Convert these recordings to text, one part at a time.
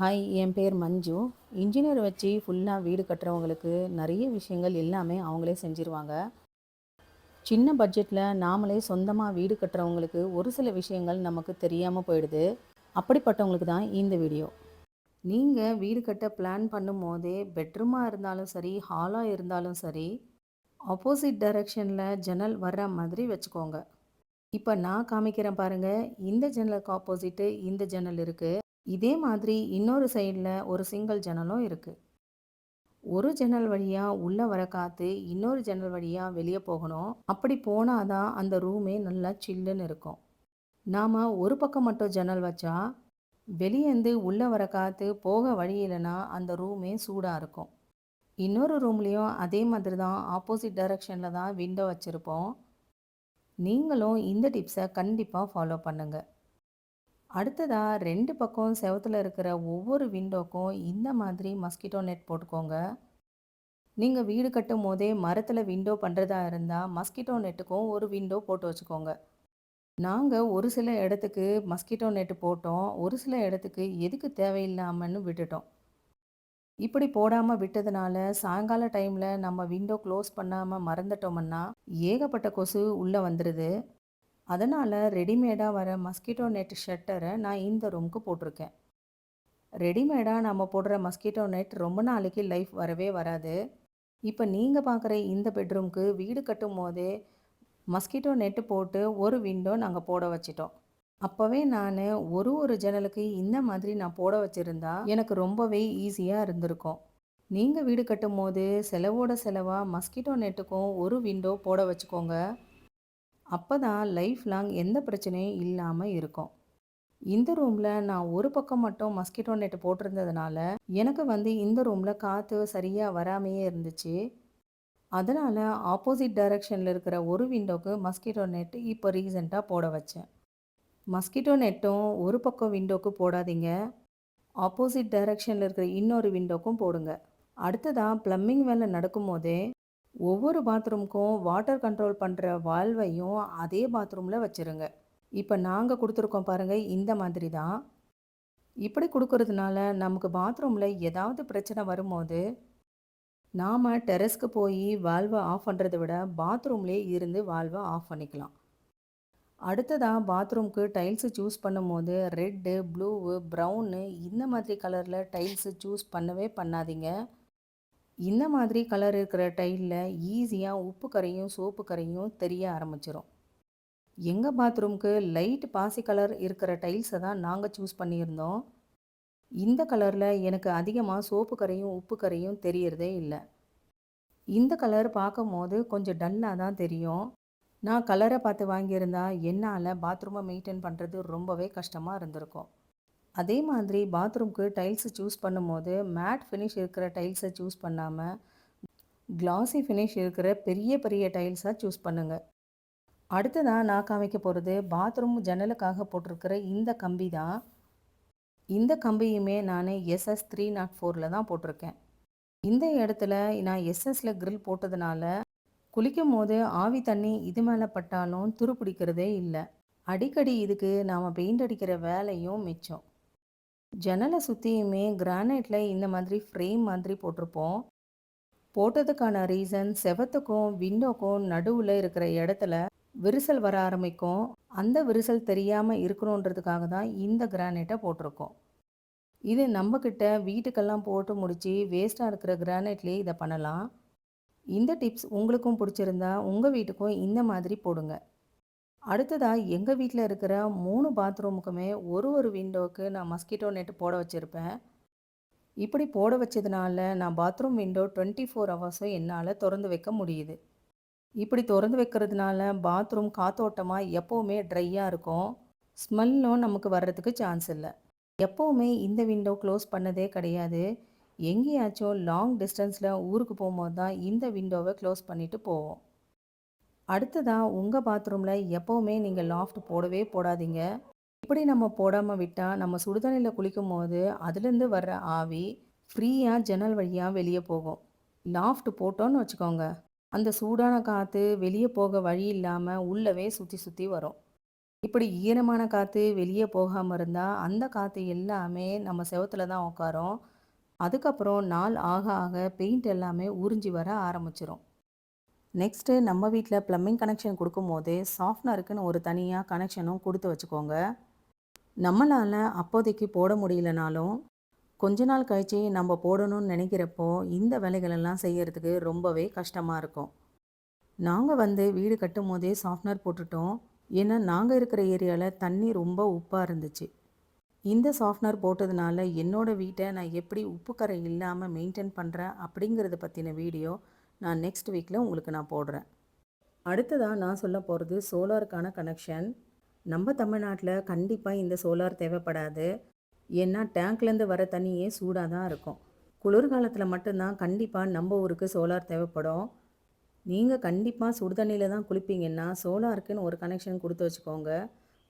Hi, என் பேர் மஞ்சு. Engineer வச்சு ஃபுல்லாக வீடு கட்டுறவங்களுக்கு நிறைய விஷயங்கள் எல்லாமே அவங்களே செஞ்சுருவாங்க. சின்ன பட்ஜெட்டில் நாமளே சொந்தமாக வீடு கட்டுறவங்களுக்கு ஒரு சில விஷயங்கள் நமக்கு தெரியாமல் போயிடுது. அப்படிப்பட்டவங்களுக்கு தான் இந்த வீடியோ. நீங்கள் வீடு கட்ட பிளான் பண்ணும் போதே பெட்ரூமாக இருந்தாலும் சரி, ஹாலாக இருந்தாலும் சரி, ஆப்போசிட் டைரக்ஷனில் ஜன்னல் வர்ற மாதிரி வச்சுக்கோங்க. இப்போ நான் காமிக்கிறேன் பாருங்கள், இந்த ஜன்னலுக்கு ஆப்போசிட்டு இந்த ஜன்னல் இருக்குது. இதே மாதிரி இன்னொரு சைடில் ஒரு சிங்கிள் ஜன்னலும் இருக்குது. ஒரு ஜன்னல் வழியா உள்ள வர காத்து இன்னொரு ஜன்னல் வழியா வெளியே போகணும். அப்படி போனாதான் அந்த ரூமே நல்லா சில்லுன்னு இருக்கும். நாம ஒரு பக்கம் மட்டும் ஜன்னல் வச்சா வெளியேந்து உள்ள வர காத்து போக வழி இல்லைன்னா அந்த ரூமே சூடா இருக்கும். இன்னொரு ரூம்லேயும் அதே மாதிரி தான் ஆப்போசிட் டைரக்ஷனில் தான் விண்டோ வச்சுருப்போம். நீங்களும் இந்த டிப்ஸை கண்டிப்பாக ஃபாலோ பண்ணுங்கள். அடுத்ததா 2 பக்கம் செவுத்துல இருக்கிற ஒவ்வொரு விண்டோக்கும் இந்த மாதிரி மஸ்கிட்டோ நெட் போட்டுக்கோங்க. நீங்கள் வீடு கட்டும் போதே மரத்தில் விண்டோ பண்ணுறதா இருந்தால் மஸ்கிட்டோ நெட்டுக்கும் ஒரு விண்டோ போட்டு வச்சுக்கோங்க. நாங்கள் ஒரு சில இடத்துக்கு மஸ்கிட்டோ நெட்டு போட்டோம், ஒரு சில இடத்துக்கு எதுக்கு தேவையில்லாமன்னு விட்டுட்டோம். இப்படி போடாமல் விட்டதுனால சாயங்கால டைமில் நம்ம விண்டோ க்ளோஸ் பண்ணாமல் மறந்துட்டோம்னா ஏகப்பட்ட கொசு உள்ளே வந்துடுது. அதனால் ரெடிமேடாக வர மஸ்கிட்டோ நெட் ஷட்டரை நான் இந்த ரூமுக்கு போட்டிருக்கேன். ரெடிமேடாக நம்ம போடுற மஸ்கிட்டோ நெட் ரொம்ப நாளைக்கு லைஃப் வரவே வராது. இப்போ நீங்கள் பார்க்குற இந்த பெட்ரூம்க்கு வீடு கட்டும் போதே மஸ்கிட்டோ நெட்டு போட்டு ஒரு விண்டோ நாங்கள் போட வச்சிட்டோம். அப்போவே நான் ஒரு ஜன்னலுக்கு இந்த மாதிரி நான் போட வச்சுருந்தா எனக்கு ரொம்பவே ஈஸியாக இருந்திருக்கும். நீங்கள் வீடு கட்டும் போது செலவோட செலவாக மஸ்கிட்டோ நெட்டுக்கும் ஒரு விண்டோ போட வச்சுக்கோங்க. அப்போ தான் லைஃப் லாங் எந்த பிரச்சனையும் இல்லாமல் இருக்கும். இந்த ரூமில் நான் ஒரு பக்கம் மட்டும் மஸ்கிட்டோ நெட் போட்டிருந்ததுனால எனக்கு இந்த ரூமில் காற்று சரியாக வராமையே இருந்துச்சு. அதனால் ஆப்போசிட் டைரக்ஷனில் இருக்கிற ஒரு விண்டோக்கு மஸ்கிட்டோ நெட் இப்போ ரீசெண்டாக போட வச்சேன். மஸ்கிட்டோ நெட்டும் ஒரு பக்கம் விண்டோக்கு போடாதீங்க, ஆப்போசிட் டைரக்ஷனில் இருக்கிற இன்னொரு விண்டோக்கும் போடுங்க. அடுத்ததாக ப்ளம்பிங் வேலை நடக்கும் போதே ஒவ்வொரு பாத்ரூமுக்கும் வாட்டர் கண்ட்ரோல் பண்ணுற வால்வையும் அதே பாத்ரூமில் வச்சுருங்க. இப்போ நாங்கள் கொடுத்துருக்கோம் பாருங்கள், இந்த மாதிரி தான். இப்படி கொடுக்கறதுனால நமக்கு பாத்ரூமில் ஏதாவது பிரச்சனை வரும்போது நாம் டெரஸ்க்கு போய் வால்வை ஆஃப் பண்ணுறதை விட பாத்ரூம்லேயே இருந்து வால்வை ஆஃப் பண்ணிக்கலாம். அடுத்ததாக பாத்ரூம்க்கு டைல்ஸு சூஸ் பண்ணும்போது ரெட்டு, ப்ளூவு, ப்ரௌனு இந்த மாதிரி கலரில் டைல்ஸு சூஸ் பண்ணவே பண்ணாதீங்க. இந்த மாதிரி கலர் இருக்கிற டைலில் ஈஸியாக உப்பு கரையும் சோப்பு கரையும் தெரிய ஆரம்பிச்சிடும். எங்கள் பாத்ரூம்க்கு லைட் பாசி கலர் இருக்கிற டைல்ஸை தான் நாங்கள் சூஸ் பண்ணியிருந்தோம். இந்த கலரில் எனக்கு அதிகமாக சோப்பு கரையும் உப்பு கரையும் தெரியறதே இல்லை. இந்த கலர் பார்க்கும்போது கொஞ்சம் டல்லாக தான் தெரியும். நான் கலரை பார்த்து வாங்கியிருந்தா என்னால் பாத்ரூமை மெயின்டைன் பண்ணுறது ரொம்பவே கஷ்டமாக இருந்திருக்கும். அதே மாதிரி பாத்ரூம்க்கு டைல்ஸு சூஸ் பண்ணும்போது மேட் ஃபினிஷ் இருக்கிற டைல்ஸை சூஸ் பண்ணாமல் கிளாசி ஃபினிஷ் இருக்கிற பெரிய பெரிய டைல்ஸாக சூஸ் பண்ணுங்கள். அடுத்ததாக நான் காமிக்க போகிறது பாத்ரூம் ஜன்னலுக்காக போட்டிருக்கிற இந்த கம்பி தான். இந்த கம்பியுமே நான் SS 304 தான் போட்டிருக்கேன். இந்த இடத்துல நான் எஸ்எஸ்ல கிரில் போட்டதுனால குளிக்கும் போது ஆவி தண்ணி இது மேலே பட்டாலும் துரு பிடிக்கிறதே இல்லை. அடிக்கடி இதுக்கு நாம் பெயிண்ட் அடிக்கிற வேலையும் மிச்சம். ஜன்னலை சுற்றியுமே கிரானைட்டில் இந்த மாதிரி ஃப்ரேம் மாதிரி போட்டிருப்போம். போட்டதுக்கான ரீசன் செவத்துக்கும் விண்டோக்கும் நடுவில் இருக்கிற இடத்துல விரிசல் வர ஆரம்பிக்கும். அந்த விரிசல் தெரியாமல் இருக்கணுன்றதுக்காக தான் இந்த கிரானைட்டை போட்டிருக்கோம். இது நம்மக்கிட்ட வீட்டுக்கெல்லாம் போட்டு முடித்து வேஸ்ட்டாக இருக்கிற கிரானைட்லேயே இதை பண்ணலாம். இந்த டிப்ஸ் உங்களுக்கும் பிடிச்சிருந்தா உங்கள் வீட்டுக்கும் இந்த மாதிரி போடுங்க. அடுத்ததாக எங்கள் வீட்டில் இருக்கிற 3 பாத்ரூமுக்குமே ஒரு விண்டோவுக்கு நான் மஸ்கிட்டோ நெட் போட வச்சுருப்பேன். இப்படி போட வச்சதுனால நான் பாத்ரூம் விண்டோ 24 ஹவர்ஸும் என்னால் திறந்து வைக்க முடியுது. இப்படி திறந்து வைக்கிறதுனால பாத்ரூம் காத்தோட்டமாக எப்போவுமே ட்ரையாக இருக்கும். ஸ்மெல்லும் நமக்கு வர்றதுக்கு சான்ஸ் இல்லை. எப்போவுமே இந்த விண்டோ க்ளோஸ் பண்ணதே கிடையாது. எங்கேயாச்சும் லாங் டிஸ்டன்ஸில் ஊருக்கு போகும்போது தான் இந்த விண்டோவை க்ளோஸ் பண்ணிவிட்டு போவோம். அடுத்ததாக உங்கள் பாத்ரூமில் எப்போவுமே நீங்கள் லாஃப்ட் போடவே போடாதீங்க. இப்படி நம்ம போடாமல் விட்டால் நம்ம சுடுதண்ணியில் குளிக்கும் போது அதுலேருந்து வர்ற ஆவி ஃப்ரீயாக ஜன்னல் வழியாக வெளியே போகும். லாஃப்ட் போட்டோன்னு வச்சுக்கோங்க, அந்த சூடான காற்று வெளியே போக வழி இல்லாமல் உள்ளவே சுற்றி சுற்றி வரும். இப்படி ஈரமான காற்று வெளியே போகாமல் இருந்தால் அந்த காற்று எல்லாமே நம்ம செவுத்துல தான் உட்காரும். அதுக்கப்புறம் நாள் ஆக ஆக பெயிண்ட் எல்லாமே உறிஞ்சி வர ஆரம்பிச்சிரும். நெக்ஸ்ட்டு நம்ம வீட்டில் ப்ளம்பிங் கனெக்ஷன் கொடுக்கும்போதே சாஃப்ட்னருக்குன்னு ஒரு தனியாக கனெக்ஷனும் கொடுத்து வச்சுக்கோங்க. நம்மளால் அப்போதைக்கு போட முடியலனாலும் கொஞ்ச நாள் கழிச்சு நம்ம போடணும்னு நினைக்கிறப்போ இந்த வேலைகளெல்லாம் செய்யறதுக்கு ரொம்பவே கஷ்டமாக இருக்கும். நாங்கள் வீடு கட்டும் போதே சாஃப்ட்னர் போட்டுட்டோம். ஏன்னா நாங்கள் இருக்கிற ஏரியாவில் தண்ணி ரொம்ப உப்பாக இருந்துச்சு. இந்த சாஃப்ட்னர் போட்டதுனால என்னோட வீட்டை நான் எப்படி உப்பு கரை இல்லாமல் மெயின்டைன் பண்ணுறேன் அப்படிங்கிறத பற்றின வீடியோ நான் நெக்ஸ்ட் வீக்கில் உங்களுக்கு நான் போடுறேன். அடுத்ததாக நான் சொல்ல போகிறது சோலாருக்கான கனெக்ஷன். நம்ம தமிழ்நாட்டில் கண்டிப்பாக இந்த சோலார் தேவைப்படாது. ஏன்னா டேங்க்லேருந்து வர தண்ணியே சூடாக தான் இருக்கும். குளிர்காலத்தில் மட்டும்தான் கண்டிப்பாக நம்ம ஊருக்கு சோலார் தேவைப்படும். நீங்கள் கண்டிப்பாக சுடு தண்ணியில் தான் குளிப்பீங்கன்னா சோலாருக்குன்னு ஒரு கனெக்ஷன் கொடுத்து வச்சுக்கோங்க.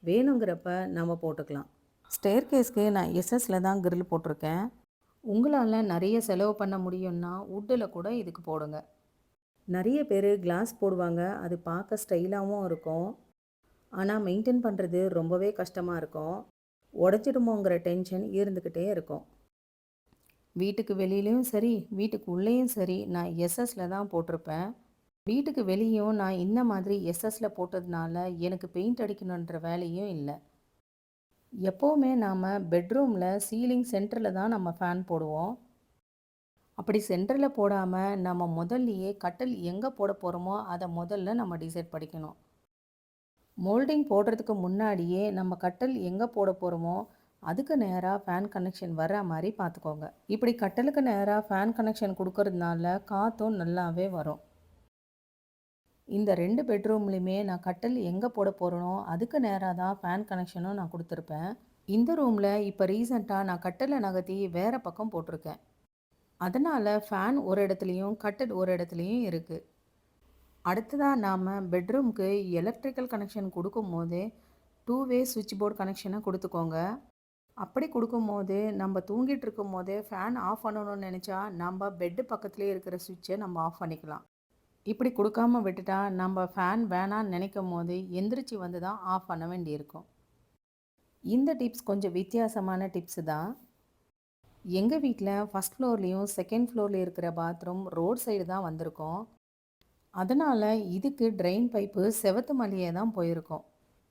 வேணுங்கிறப்ப நம்ம போட்டுக்கலாம். ஸ்டேர் கேஸ்க்கு நான் எஸ்எஸ்ல தான் கிரில் போட்டிருக்கேன். உங்களால் நிறைய செலவு பண்ண முடியும்னா வுட்டில் கூட இதுக்கு போடுங்க. நிறைய பேர் கிளாஸ் போடுவாங்க. அது பார்க்க ஸ்டைலாகவும் இருக்கும். ஆனால் மெயின்டைன் பண்ணுறது ரொம்பவே கஷ்டமாக இருக்கும். உடச்சிடுமோங்கிற டென்ஷன் இருந்துக்கிட்டே இருக்கும். வீட்டுக்கு வெளியிலையும் சரி வீட்டுக்கு உள்ளேயும் சரி நான் எஸ்எஸ்ல தான் போட்டிருப்பேன். வீட்டுக்கு வெளியும் நான் இந்த மாதிரி எஸ்எஸ்ல போட்டதுனால எனக்கு பெயிண்ட் அடிக்கணுன்ற வேலையும் இல்லை. எப்போவுமே நாம் பெட்ரூமில் சீலிங் சென்டரில் தான் நம்ம ஃபேன் போடுவோம். அப்படி சென்டரில் போடாமல் நம்ம முதல்லையே கட்டில் எங்கே போட போகிறோமோ அதை முதல்ல நம்ம டிசைட் பண்ணிக்கணும். மோல்டிங் போடுறதுக்கு முன்னாடியே நம்ம கட்டில் எங்கே போட போகிறோமோ அதுக்கு நேராக ஃபேன் கனெக்ஷன் வர்ற மாதிரி பார்த்துக்கோங்க. இப்படி கட்டிலுக்கு நேராக ஃபேன் கனெக்ஷன் கொடுக்கறதுனால காற்றும் நல்லாவே வரும். இந்த 2 பெட்ரூம்லையுமே நான் கட்டில் எங்கே போட போகிறேனோ அதுக்கு நேராக தான் ஃபேன் கனெக்ஷனும் நான் கொடுத்துருப்பேன். இந்த ரூமில் இப்போ ரீசெண்டாக நான் கட்டிலை நகர்த்தி வேறு பக்கம் போட்டிருக்கேன். அதனால் ஃபேன் ஒரு இடத்துலையும் கட்டில் ஒரு இடத்துலையும் இருக்குது. அடுத்ததாக நாம் பெட்ரூம்க்கு எலக்ட்ரிக்கல் கனெக்ஷன் கொடுக்கும்போது 2 வே சுவிட்ச் போர்டு கனெக்ஷனை கொடுத்துக்கோங்க. அப்படி கொடுக்கும்போது நம்ம தூங்கிட்டு இருக்கும் போதே ஃபேன் ஆஃப் பண்ணணும்னு நினச்சா நம்ம பெட்டு பக்கத்துலேயே இருக்கிற சுவிட்சை நம்ம ஆஃப் பண்ணிக்கலாம். இப்படி கொடுக்காம விட்டுட்டா நம்ம ஃபேன் வேணான்னு நினைக்கும் போது எந்திரிச்சு வந்து தான் ஆஃப் பண்ண வேண்டியிருக்கும். இந்த டிப்ஸ் கொஞ்சம் வித்தியாசமான டிப்ஸு தான். எங்கள் வீட்டில் ஃபஸ்ட் ஃப்ளோர்லேயும் செகண்ட் ஃப்ளோரில் இருக்கிற பாத்ரூம் ரோட் சைடு தான் வந்திருக்கோம். அதனால் இதுக்கு ட்ரெயின் பைப்பு செவத்து மலையே தான் போயிருக்கோம்.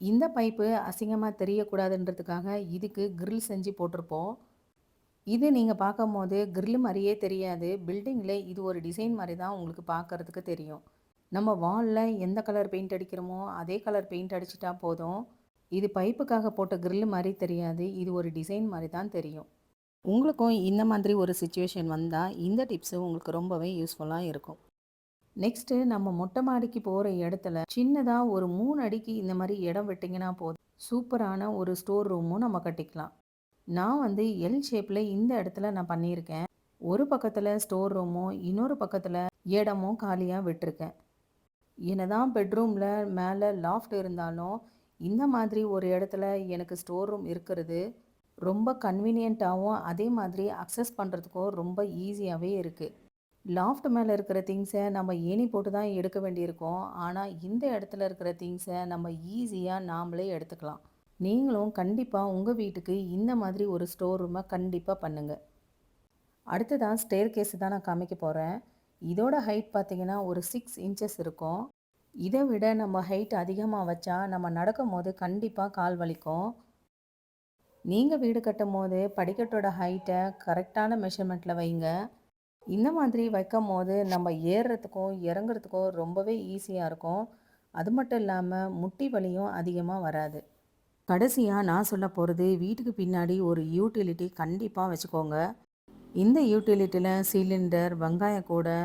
இந்த பைப்பு அசிங்கமாக தெரியக்கூடாதுன்றதுக்காக இதுக்கு கிரில் செஞ்சு போட்டிருப்போம். இது நீங்கள் பார்க்கும்போது கிரில் மாதிரியே தெரியாது. பில்டிங்கில் இது ஒரு டிசைன் மாதிரி தான் உங்களுக்கு பார்க்குறதுக்கு தெரியும். நம்ம வாலில் எந்த கலர் பெயிண்ட் அடிக்கிறோமோ அதே கலர் பெயிண்ட் அடிச்சிட்டா போதும். இது பைப்புக்காக போட்ட கிரில் மாதிரி தெரியாது. இது ஒரு டிசைன் மாதிரி தான் தெரியும். உங்களுக்கும் இந்த மாதிரி ஒரு சுச்சுவேஷன் வந்தால் இந்த டிப்ஸு உங்களுக்கு ரொம்பவே யூஸ்ஃபுல்லாக இருக்கும். நெக்ஸ்ட்டு நம்ம மொட்டை மாடிக்கு போகிற இடத்துல சின்னதாக ஒரு 3 அடிக்கு இந்த மாதிரி இடம் விட்டிங்கன்னா போதும். சூப்பரான ஒரு ஸ்டோர் ரூமும் நம்ம கட்டிக்கலாம். நான் எல் ஷேப்பில் இந்த இடத்துல நான் பண்ணியிருக்கேன். ஒரு பக்கத்தில் ஸ்டோர் ரூமும் இன்னொரு பக்கத்தில் இடமும் காலியாக விட்டுருக்கேன். என்னதான் பெட்ரூமில் மேலே லாஃப்ட் இருந்தாலும் இந்த மாதிரி ஒரு இடத்துல எனக்கு ஸ்டோர் ரூம் இருக்கிறது ரொம்ப கன்வீனியண்ட்டாகவும் அதே மாதிரி அக்சஸ் பண்ணுறதுக்கும் ரொம்ப ஈஸியாகவே இருக்குது. லாஃப்ட் மேலே இருக்கிற திங்ஸை நம்ம ஏணி போட்டு தான் எடுக்க வேண்டியிருக்கோம். ஆனால் இந்த இடத்துல இருக்கிற திங்ஸை நம்ம ஈஸியாக நாமளே எடுத்துக்கலாம். நீங்களும் கண்டிப்பாக உங்கள் வீட்டுக்கு இந்த மாதிரி ஒரு ஸ்டோர் ரூமை கண்டிப்பாக பண்ணுங்கள். அடுத்ததான் ஸ்டேர் கேஸு தான் நான் காமிக்க போகிறேன். இதோட ஹைட் பார்த்திங்கன்னா ஒரு 6 இன்ச்சஸ் இருக்கும். இதை விட நம்ம ஹைட் அதிகமாக வச்சா நம்ம நடக்கும் போது கண்டிப்பாக கால் வலிக்கும். நீங்கள் வீடு கட்டும் போது படிக்கட்டோட ஹைட்டை கரெக்டான மெஷர்மெண்ட்டில் வைங்க. இந்த மாதிரி வைக்கும் போது நம்ம ஏறுறதுக்கும் இறங்குறதுக்கும் ரொம்பவே ஈஸியாக இருக்கும். அது மட்டும் இல்லாமல் முட்டி வலியும் அதிகமாக வராது. கடைசியாக நான் சொல்ல போகிறது வீட்டுக்கு பின்னாடி ஒரு யூட்டிலிட்டி கண்டிப்பாக வச்சுக்கோங்க. இந்த யூட்டிலிட்டியில் சிலிண்டர், வெங்காய கூடை,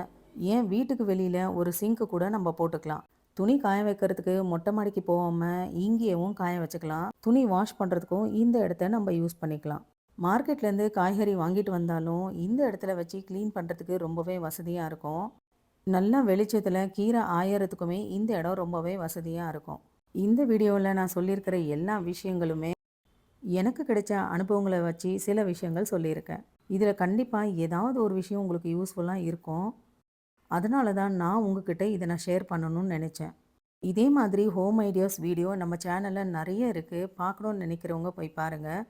ஏன் வீட்டுக்கு வெளியில் ஒரு சிங்க்கு கூட நம்ம போட்டுக்கலாம். துணி காய வைக்கிறதுக்கு மொட்டை மாடிக்கு போகாமல் இங்கேயும் காய வச்சுக்கலாம். துணி வாஷ் பண்ணுறதுக்கும் இந்த இடத்த நம்ம யூஸ் பண்ணிக்கலாம். மார்க்கெட்லேருந்து காய்கறி வாங்கிட்டு வந்தாலும் இந்த இடத்துல வச்சு க்ளீன் பண்ணுறதுக்கு ரொம்பவே வசதியாக இருக்கும். நல்லா வெளிச்சத்தில் கீரை ஆயறதுக்குமே இந்த இடம் ரொம்பவே வசதியாக இருக்கும். இந்த வீடியோவில் நான் சொல்லியிருக்கிற எல்லா விஷயங்களுமே எனக்கு கிடைச்ச அனுபவங்களை வச்சு சில விஷயங்கள் சொல்லியிருக்கேன். இதில் கண்டிப்பாக ஏதாவது ஒரு விஷயம் உங்களுக்கு யூஸ்ஃபுல்லாக இருக்கும். அதனால தான் நான் உங்ககிட்ட இதை நான் ஷேர் பண்ணணும்னு நினச்சேன். இதே மாதிரி ஹோம் ஐடியாஸ் வீடியோ நம்ம சேனலில் நிறைய இருக்குது. பார்க்கணுன்னு நினைக்கிறவங்க போய் பாருங்கள்.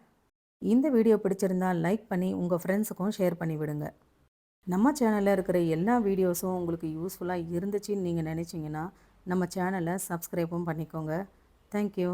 இந்த வீடியோ பிடிச்சிருந்தா லைக் பண்ணி உங்கள் ஃப்ரெண்ட்ஸுக்கும் ஷேர் பண்ணி விடுங்க. நம்ம சேனலில் இருக்கிற எல்லா வீடியோஸும் உங்களுக்கு யூஸ்ஃபுல்லாக இருந்துச்சுன்னு நீங்கள் நினச்சிங்கன்னா நம்ம சேனலை சப்ஸ்கிரைபும் பண்ணிக்கோங்க. தேங்க்யூ.